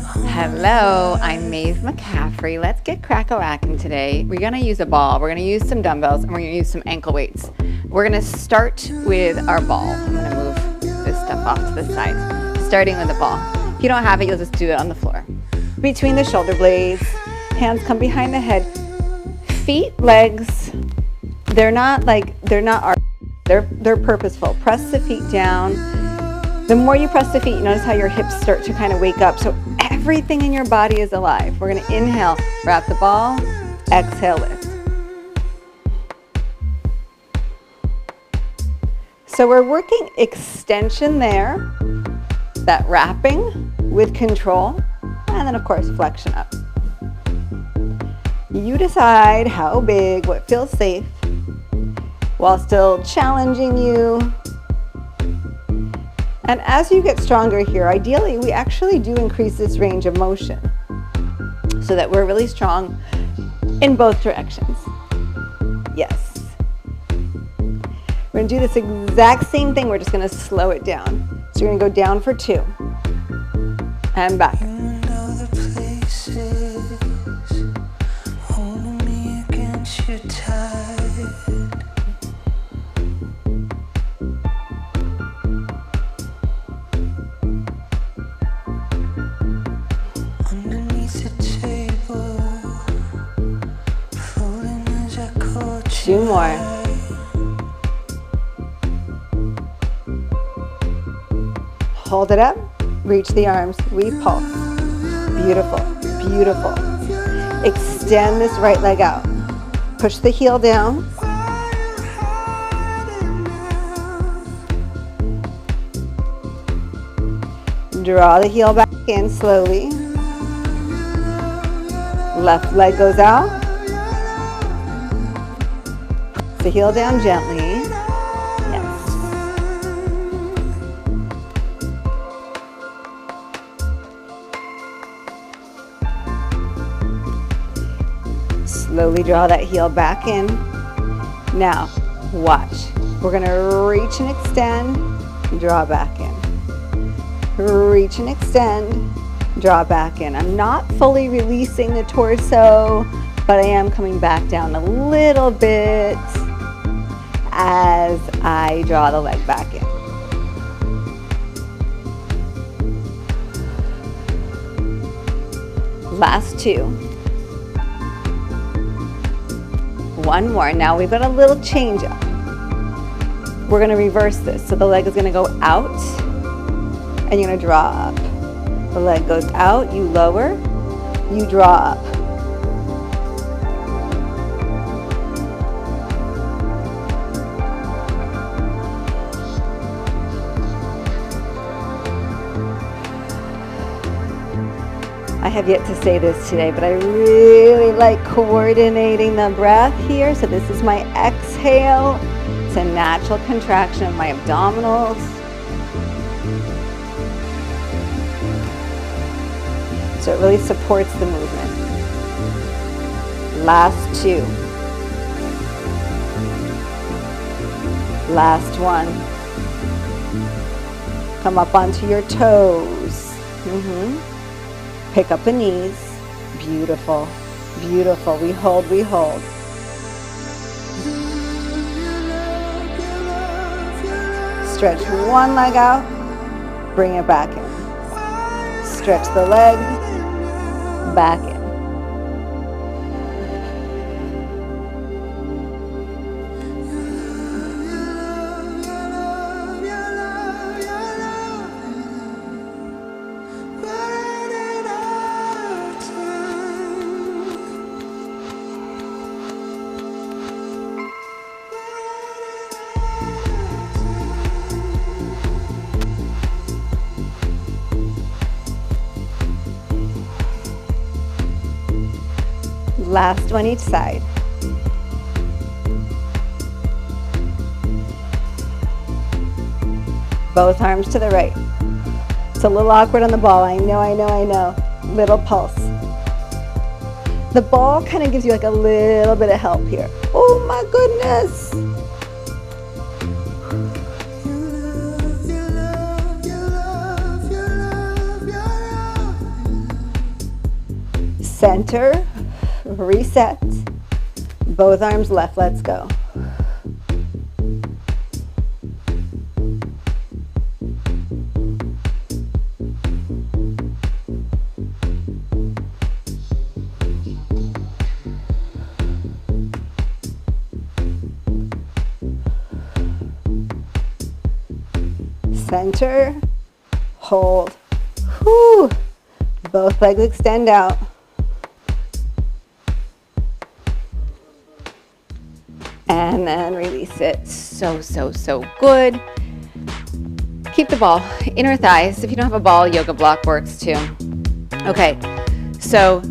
Hello, I'm Maeve McCaffrey. Let's get crack-a-lackin' today. We're gonna use a ball, we're gonna use some dumbbells, and we're gonna use some ankle weights. We're gonna start with our ball. I'm gonna move this stuff off to the side. Starting with the ball. If you don't have it, you'll just do it on the floor. Between the shoulder blades, hands come behind the head. Feet, legs, they're purposeful. Press the feet down. The more you press the feet, you notice how your hips start to kind of wake up. So everything in your body is alive. We're going to inhale, wrap the ball, exhale, lift. So we're working extension there, that wrapping with control, and then of course flexion up. You decide how big, what feels safe, while still challenging you. And as you get stronger here, ideally we actually do increase this range of motion so that we're really strong in both directions. Yes. We're gonna do this exact same thing, we're just gonna slow it down. So you're gonna go down for 2 and back. Two more. Hold it up, reach the arms, we pulse. Beautiful, beautiful. Extend this right leg out. Push the heel down. Draw the heel back in slowly. Left leg goes out. Press the heel down gently. Yes. Slowly draw that heel back in. Now, watch. We're going to reach and extend, draw back in. Reach and extend, draw back in. I'm not fully releasing the torso, but I am coming back down a little bit as I draw the leg back in. Last 2. One more. Now we've got a little change up. We're going to reverse this. So the leg is going to go out and you're going to draw up. The leg goes out, you lower, you draw up. I have yet to say this today, but I really like coordinating the breath here. So this is my exhale. It's a natural contraction of my abdominals. So it really supports the movement. Last 2. Last 1. Come up onto your toes. Pick up the knees. Beautiful. Beautiful. We hold, we hold. Stretch one leg out. Bring it back in. Stretch the leg. Back in. Last one each side. Both arms to the right. It's a little awkward on the ball. I know. Little pulse. The ball kind of gives you like a little bit of help here. Oh my goodness. Center, reset. Both arms left, let's go. Center, hold. Whew. Both legs extend out. And then release it. So, so, so good. Keep the ball, inner thighs. If you don't have a ball, yoga block works too. Okay, so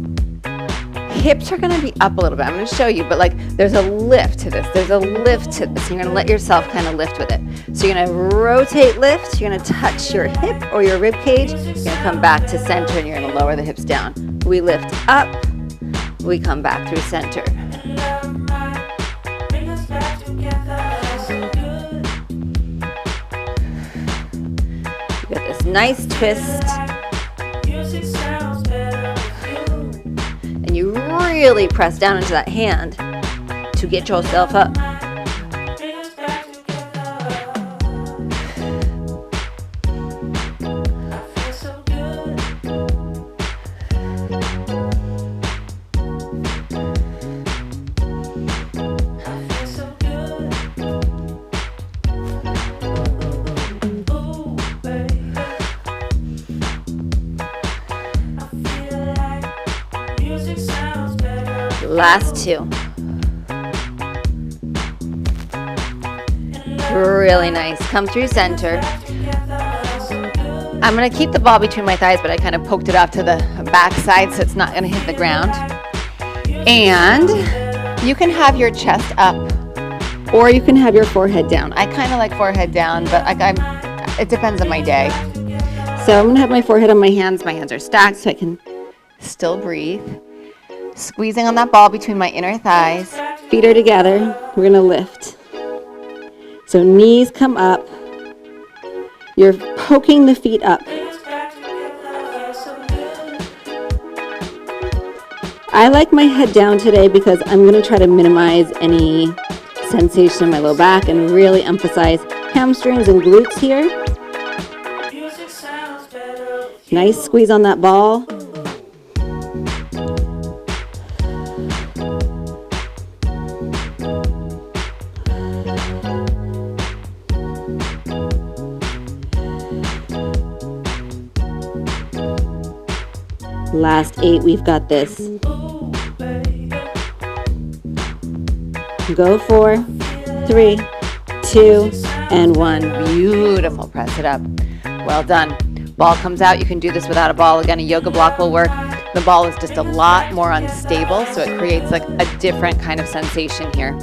hips are gonna be up a little bit. I'm gonna show you, but like there's a lift to this. There's a lift to this. You're gonna let yourself kind of lift with it. So you're gonna rotate, lift. You're gonna touch your hip or your rib cage. You're gonna come back to center and you're gonna lower the hips down. We lift up, we come back through center. You got this nice twist. And you really press down into that hand to get yourself up. Last two. Really nice. Come through center. I'm going to keep the ball between my thighs, but I kind of poked it off to the back side so it's not going to hit the ground. And you can have your chest up or you can have your forehead down. I kind of like forehead down, but it depends on my day. So I'm going to have my forehead on my hands. My hands are stacked so I can still breathe. Squeezing on that ball between my inner thighs. Feet are together. We're going to lift. So knees come up. You're poking the feet up. I like my head down today because I'm going to try to minimize any sensation in my low back and really emphasize hamstrings and glutes here. Nice squeeze on that ball. Last 8, we've got this. Go 4, 3, 2, and 1. Beautiful. Press it up. Well done. Ball comes out. You can do this without a ball. Again, a yoga block will work. The ball is just a lot more unstable, so it creates like a different kind of sensation here.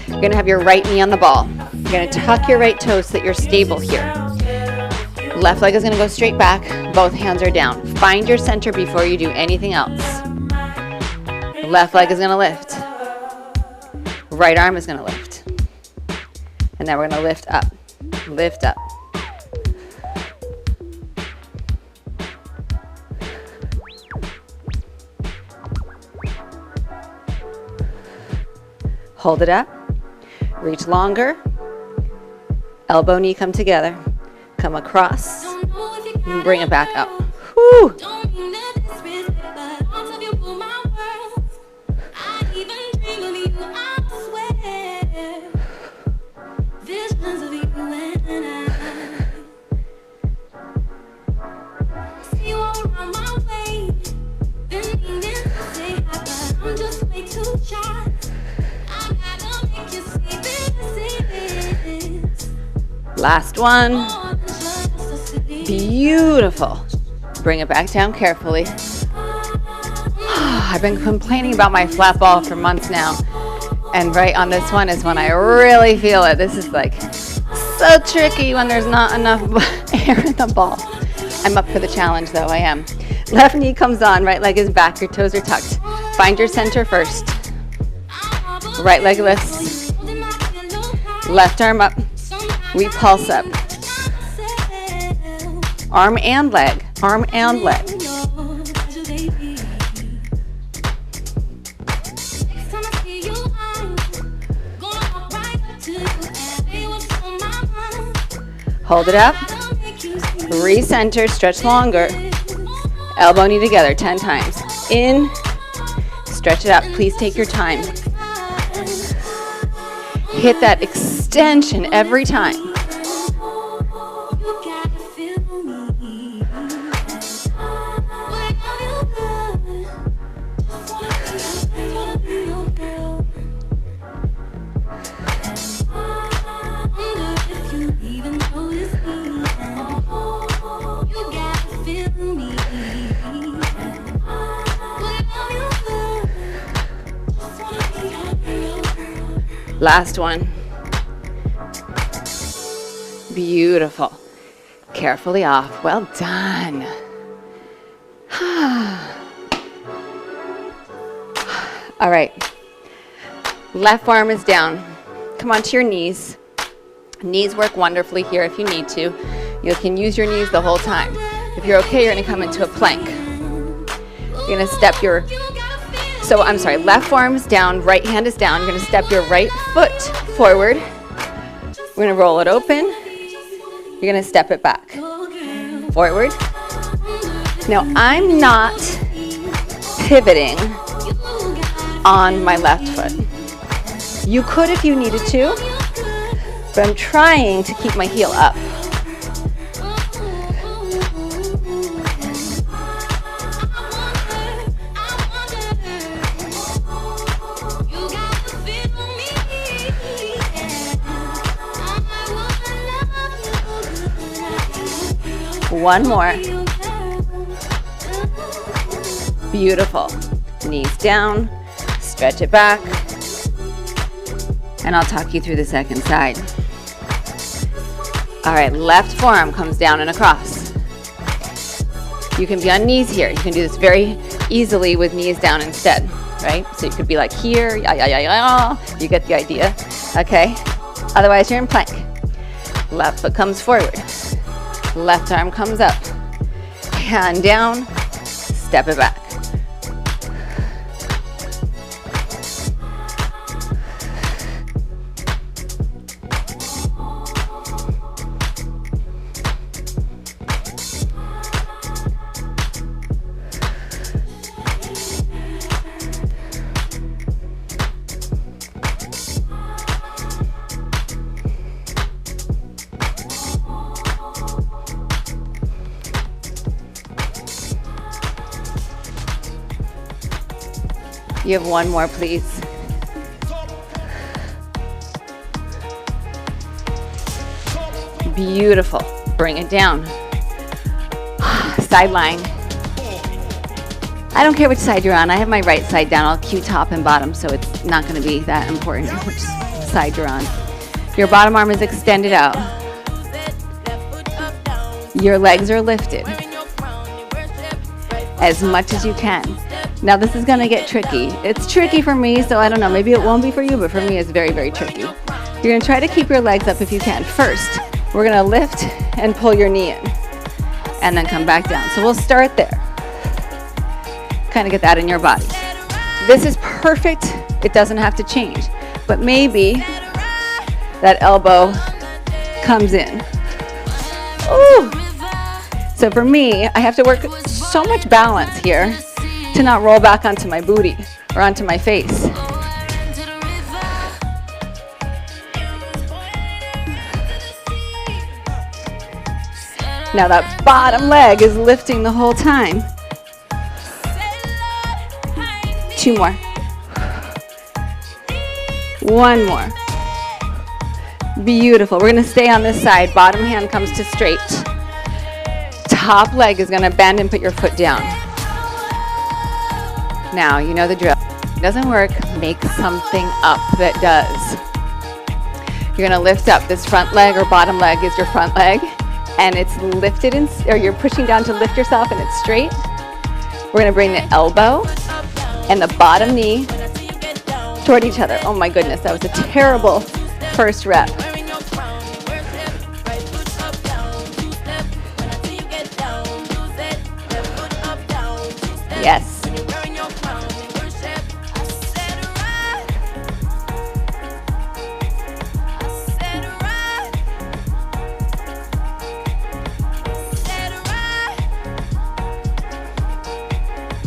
You're going to have your right knee on the ball. You're going to tuck your right toes so that you're stable here. Left leg is going to go straight back. Both hands are down. Find your center before you do anything else. Left leg is going to lift. Right arm is going to lift. And then we're going to lift up. Lift up. Hold it up. Reach longer. Elbow, knee come together. Come across, and bring it back up. Whew. Last one. Beautiful. Bring it back down carefully. I've been complaining about my flat ball for months now. And right on this one is when I really feel it. This is like so tricky when there's not enough air in the ball. I'm up for the challenge though, I am. Left knee comes on, right leg is back, your toes are tucked. Find your center first. Right leg lifts. Left arm up. We pulse up. Arm and leg. Arm and leg. Hold it up. Recenter, stretch longer. Elbow knee together 10 times. In, stretch it up. Please take your time. Hit that extension every time. Last one. Beautiful. Carefully off. Well done. All right. Left arm is down. Come onto your knees. Knees work wonderfully here if you need to. You can use your knees the whole time. If you're okay, you're going to come into a plank. You're going to step your left arm is down, right hand is down. You're going to step your right foot forward. We're going to roll it open. You're going to step it back. Forward. Now, I'm not pivoting on my left foot. You could if you needed to, but I'm trying to keep my heel up. One more. Beautiful. Knees down, stretch it back, and I'll talk you through the second side. All right, left forearm comes down and across. You can be on knees here. You can do this very easily with knees down instead, right? So you could be like here, you get the idea, okay? Otherwise, you're in plank. Left foot comes forward. Left arm comes up. Hand down, step it back. You have one more, please. Beautiful. Bring it down. Side lying. I don't care which side you're on. I have my right side down. I'll cue top and bottom, so it's not going to be that important which side you're on. Your bottom arm is extended out. Your legs are lifted as much as you can. Now this is going to get tricky. It's tricky for me, so I don't know. Maybe it won't be for you, but for me it's very, very tricky. You're going to try to keep your legs up if you can. First, we're going to lift and pull your knee in, and then come back down. So we'll start there. Kind of get that in your body. This is perfect. It doesn't have to change, but maybe that elbow comes in. Ooh. So for me, I have to work so much balance here to not roll back onto my booty or onto my face. Now that bottom leg is lifting the whole time. 2 more. 1 more. Beautiful. We're going to stay on this side. Bottom hand comes to straight. Top leg is going to bend and put your foot down. Now, you know the drill. If it doesn't work, make something up that does. You're going to lift up. This front leg or bottom leg is your front leg, and it's lifted, or you're pushing down to lift yourself, and it's straight. We're going to bring the elbow and the bottom knee toward each other. Oh my goodness, that was a terrible first rep. Yes.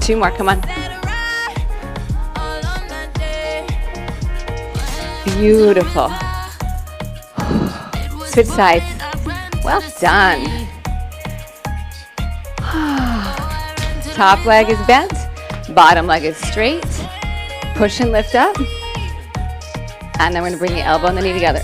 2 more, come on. Beautiful. Switch sides. Well done. Top leg is bent, bottom leg is straight. Push and lift up. And then we're gonna bring the elbow and the knee together.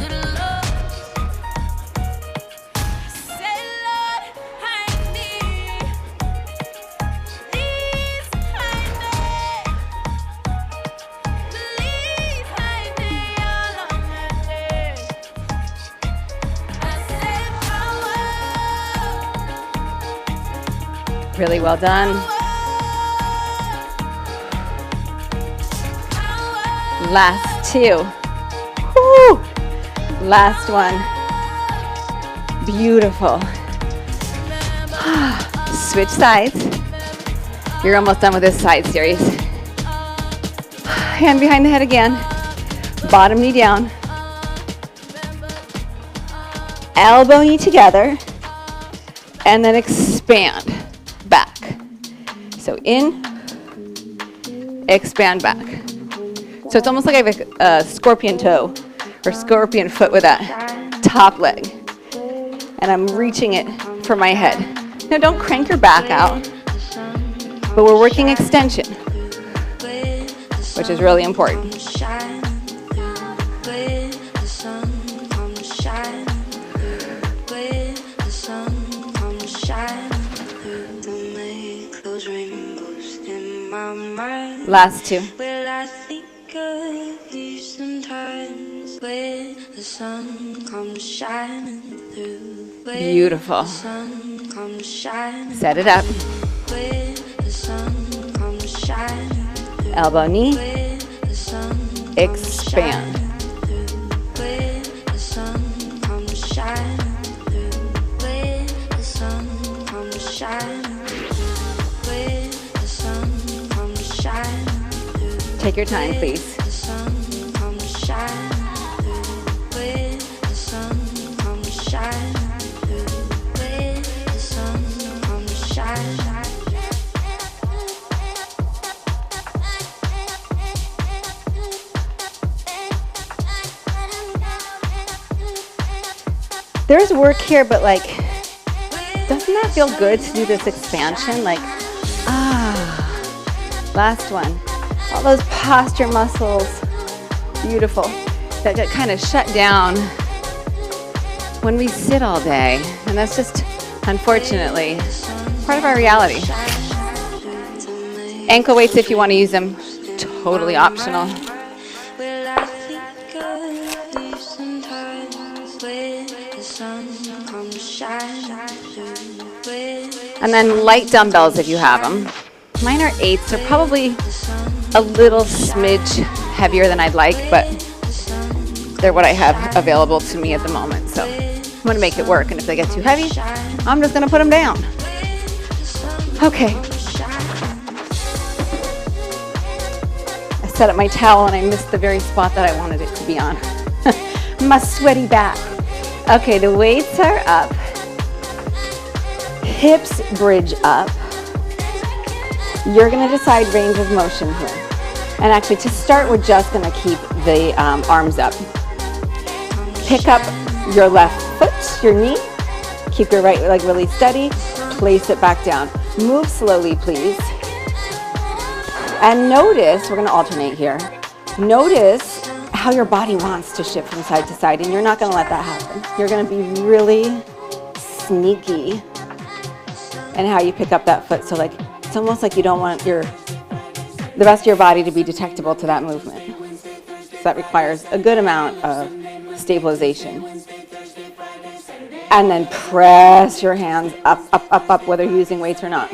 Really well done. Last 2. Woo. Last one. Beautiful. Switch sides. You're almost done with this side series. Hand behind the head again. Bottom knee down. Elbow knee together. And then expand back. So in, expand back. So it's almost like I have a scorpion toe or scorpion foot with that top leg. And I'm reaching it for my head. Now don't crank your back out, but we're working extension, which is really important. Last 2. Beautiful. Set it up. Elbow, knee. Expand. Take your time, please. There's work here, but like, doesn't that feel good to do this expansion? Like, last one. All those posture muscles, beautiful, that get kind of shut down when we sit all day. And that's just, unfortunately, part of our reality. Ankle weights, if you want to use them, totally optional. And then light dumbbells if you have them. Mine are 8s, so probably a little smidge heavier than I'd like, but they're what I have available to me at the moment. So I'm gonna make it work, and if they get too heavy, I'm just gonna put them down. Okay. I set up my towel and I missed the very spot that I wanted it to be on. My sweaty back. Okay, the weights are up. Hips bridge up. You're gonna decide range of motion here. And actually, to start, we're just gonna keep the arms up. Pick up your left foot, your knee. Keep your right leg really steady. Place it back down. Move slowly, please. And notice, we're gonna alternate here. Notice how your body wants to shift from side to side, and you're not gonna let that happen. You're gonna be really sneaky in how you pick up that foot. So like, it's almost like you don't want the rest of your body to be detectable to that movement. So that requires a good amount of stabilization. And then press your hands up, up, up, up, whether you're using weights or not.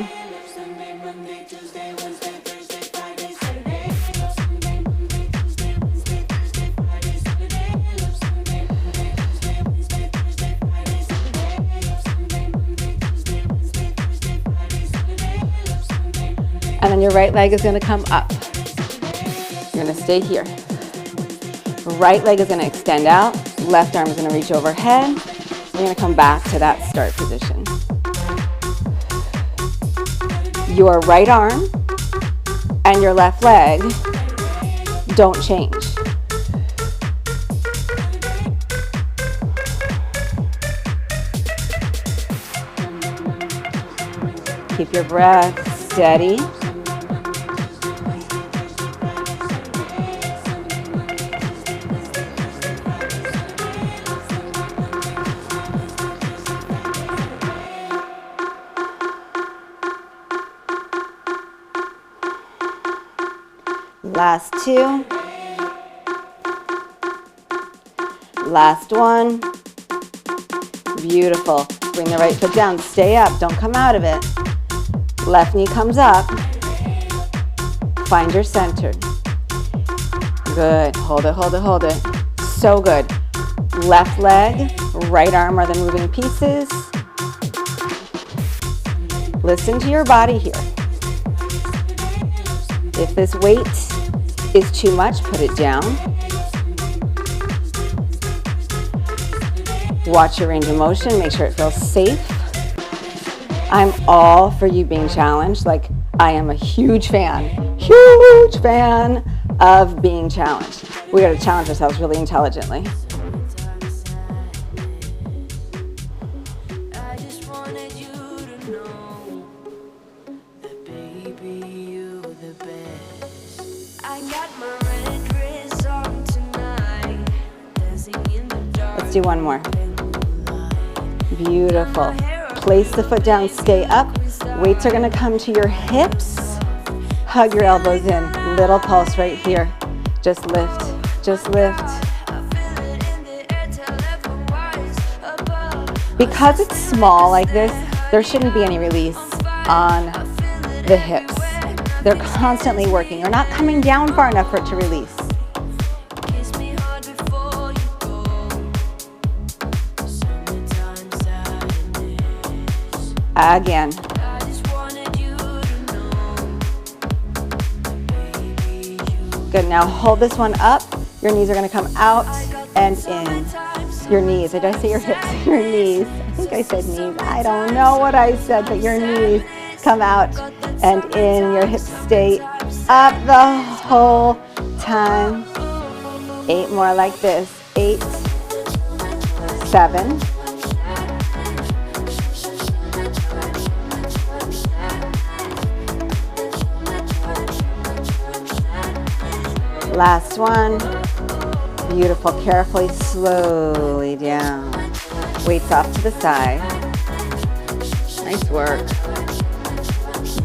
And then your right leg is going to come up. You're going to stay here. Right leg is going to extend out. Left arm is going to reach overhead. You're going to come back to that start position. Your right arm and your left leg don't change. Keep your breath steady. Last two. Last one. Beautiful. Bring the right foot down. Stay up. Don't come out of it. Left knee comes up. Find your center. Good. Hold it, hold it, hold it. So good. Left leg, right arm are the moving pieces. Listen to your body here. If this weight is too much, put it down. Watch your range of motion, make sure it feels safe. I'm all for you being challenged. Like, I am a huge fan of being challenged. We gotta challenge ourselves really intelligently. Let's do one more. Beautiful. Place the foot down, stay up. Weights are gonna come to your hips. Hug your elbows in. Little pulse right here. Just lift, just lift. Because it's small like this, there shouldn't be any release on the hips. They're constantly working. You're not coming down far enough for it to release. Again. Good, now hold this one up. Your knees are gonna come out and in. Your knees, did I say your hips? Your knees. I think I said knees. I don't know what I said, but your knees come out and in. Your hips stay up the whole time. 8 more like this. 8, 7, 8. Last one. Beautiful. Carefully, slowly down. Weights off to the side. Nice work.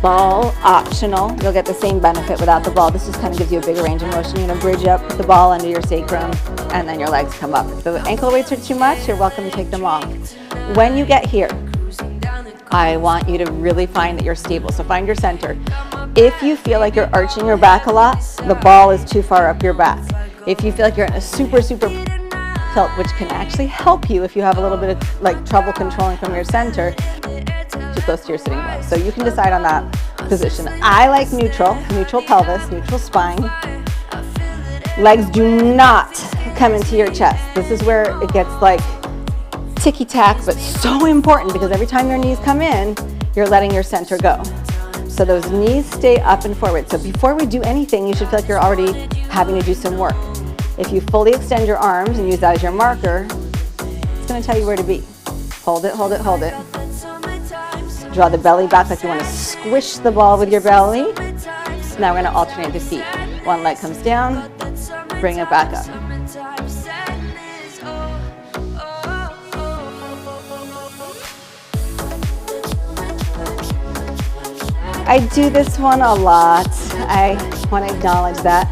Ball optional. You'll get the same benefit without the ball. This just kind of gives you a bigger range of motion. You're going to bridge up, put the ball under your sacrum, and then your legs come up. If the ankle weights are too much, you're welcome to take them off. When you get here, I want you to really find that you're stable. So find your center. If you feel like you're arching your back a lot, the ball is too far up your back. If you feel like you're in a super tilt, which can actually help you if you have a little bit of like trouble controlling from your center, too close to your sitting bones. So you can decide on that position. I like neutral pelvis, neutral spine. Legs do not come into your chest. This is where it gets like ticky-tack, but so important because every time your knees come in, you're letting your center go. So those knees stay up and forward. So before we do anything, you should feel like you're already having to do some work. If you fully extend your arms and use that as your marker, it's going to tell you where to be. Hold it, hold it, hold it. Draw the belly back like you want to squish the ball with your belly. Now we're going to alternate the feet. One leg comes down, bring it back up. I do this one a lot. I want to acknowledge that.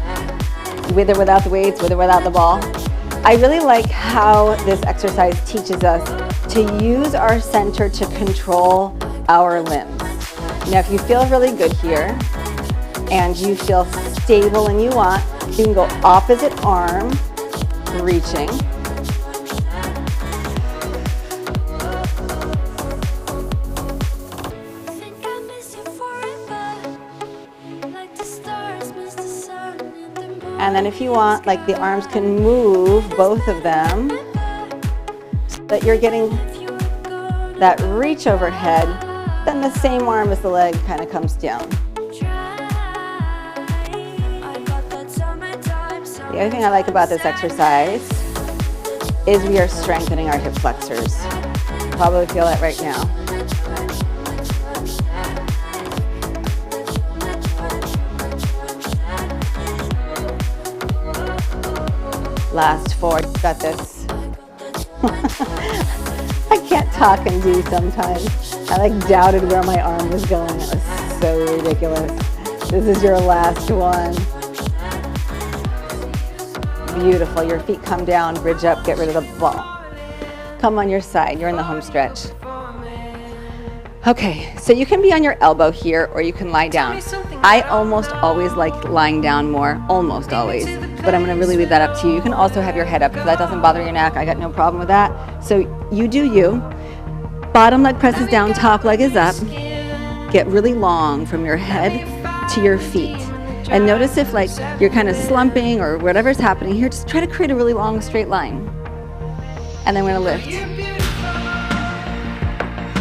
With or without the weights, with or without the ball. I really like how this exercise teaches us to use our center to control our limbs. Now, if you feel really good here and you feel stable and you want, you can go opposite arm, reaching. And then if you want, like the arms can move, both of them, so that you're getting that reach overhead, then the same arm as the leg kind of comes down. The other thing I like about this exercise is we are strengthening our hip flexors. Probably feel it right now. Last 4, got this. I can't talk and do sometimes. I like doubted where my arm was going. It was so ridiculous. This is your last one. Beautiful. Your feet come down, bridge up, get rid of the ball. Come on your side. You're in the home stretch. Okay, so you can be on your elbow here or you can lie down. I almost always like lying down more, almost always, but I'm gonna really leave that up to you. You can also have your head up because that doesn't bother your neck. I got no problem with that. So you do you. Bottom leg presses down, top leg is up. Get really long from your head to your feet. And notice if like you're kind of slumping or whatever's happening here, just try to create a really long straight line. And then we're gonna lift.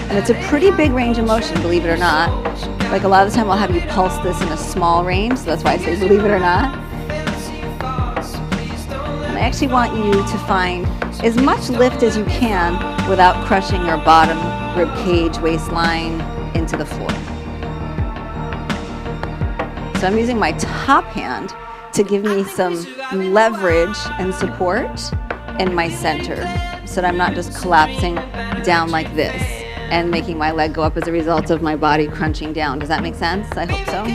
And it's a pretty big range of motion, believe it or not. Like a lot of the time I'll have you pulse this in a small range, so that's why I say believe it or not. And I actually want you to find as much lift as you can without crushing your bottom rib cage, waistline into the floor. So I'm using my top hand to give me some leverage and support in my center so that I'm not just collapsing down like this and making my leg go up as a result of my body crunching down. Does that make sense? I hope so.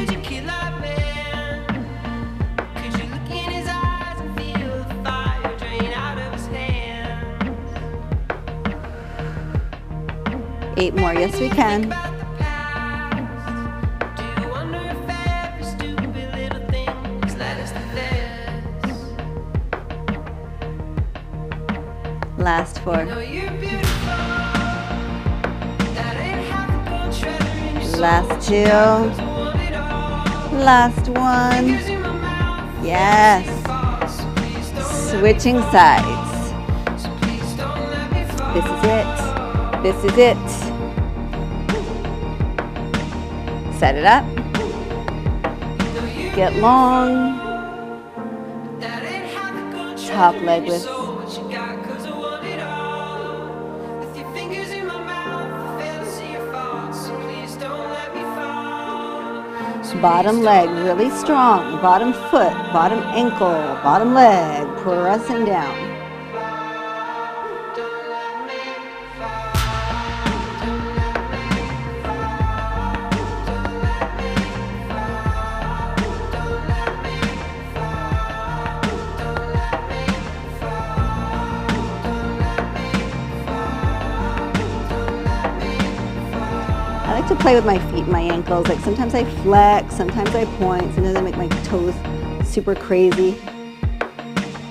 Eight more, yes we can. Last 4. Last 2. Last 1. Yes. Switching sides. This is it. This is it. Set it up. Get long. Top leg with bottom leg really strong, bottom foot, bottom ankle, bottom leg, pressing down. I like to play with my feet and my ankles. Like sometimes I flex, sometimes I point, sometimes I make my toes super crazy.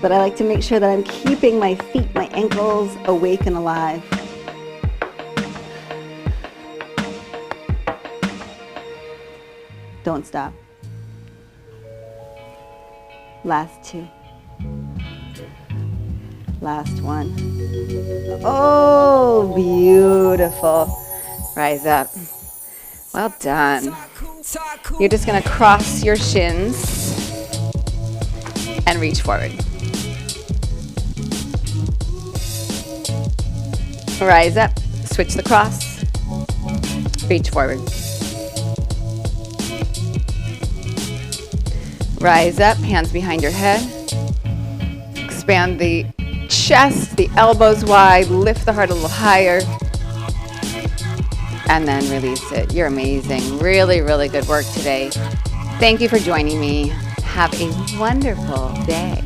But I like to make sure that I'm keeping my feet, my ankles awake and alive. Don't stop. Last 2. Last 1. Oh, beautiful. Rise up. Well done. You're just going to cross your shins and reach forward. Rise up. Switch the cross. Reach forward. Rise up. Hands behind your head. Expand the chest, the elbows wide. Lift the heart a little higher. And then release it. You're amazing. Really, really good work today. Thank you for joining me. Have a wonderful day.